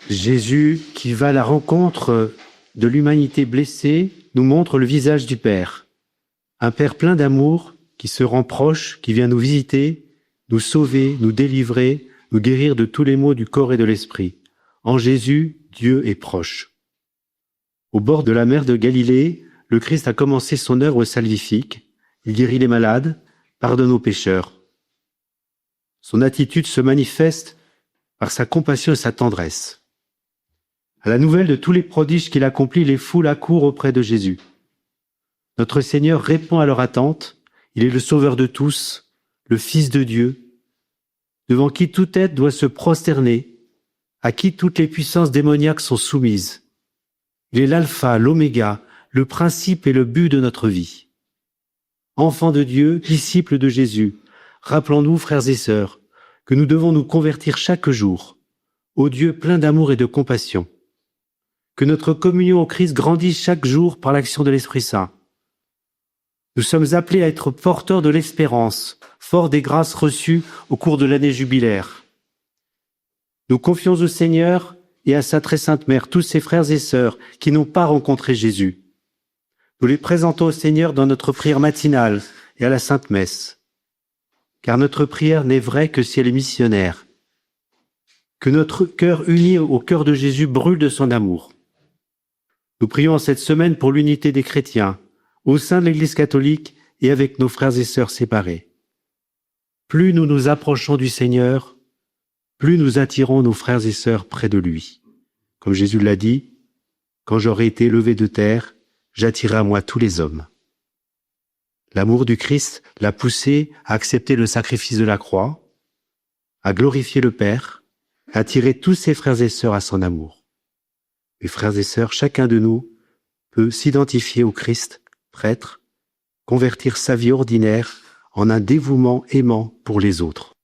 Jésus, qui va à la rencontre de l'humanité blessée, nous montre le visage du Père. Un Père plein d'amour, qui se rend proche, qui vient nous visiter, nous sauver, nous délivrer, nous guérir de tous les maux du corps et de l'esprit. En Jésus, Dieu est proche. Au bord de la mer de Galilée, le Christ a commencé son œuvre salvifique. Il guérit les malades, pardonne aux pécheurs. Son attitude se manifeste par sa compassion et sa tendresse. À la nouvelle de tous les prodiges qu'il accomplit, les foules accourent auprès de Jésus. Notre Seigneur répond à leur attente. Il est le Sauveur de tous, le Fils de Dieu, devant qui toute tête doit se prosterner, à qui toutes les puissances démoniaques sont soumises. Il est l'alpha, l'oméga, le principe et le but de notre vie. Enfants de Dieu, disciples de Jésus, rappelons-nous, frères et sœurs, que nous devons nous convertir chaque jour au Dieu plein d'amour et de compassion. Que notre communion au Christ grandisse chaque jour par l'action de l'Esprit Saint. Nous sommes appelés à être porteurs de l'espérance, forts des grâces reçues au cours de l'année jubilaire. Nous confions au Seigneur et à sa très sainte mère tous ces frères et sœurs qui n'ont pas rencontré Jésus. Nous les présentons au Seigneur dans notre prière matinale et à la Sainte Messe. Car notre prière n'est vraie que si elle est missionnaire. Que notre cœur uni au cœur de Jésus brûle de son amour. Nous prions en cette semaine pour l'unité des chrétiens, au sein de l'Église catholique et avec nos frères et sœurs séparés. Plus nous nous approchons du Seigneur, plus nous attirons nos frères et sœurs près de lui. Comme Jésus l'a dit, « Quand j'aurai été élevé de terre, j'attirerai à moi tous les hommes. » L'amour du Christ l'a poussé à accepter le sacrifice de la croix, à glorifier le Père, à attirer tous ses frères et sœurs à son amour. Mes frères et sœurs, chacun de nous peut s'identifier au Christ, prêtre, convertir sa vie ordinaire en un dévouement aimant pour les autres.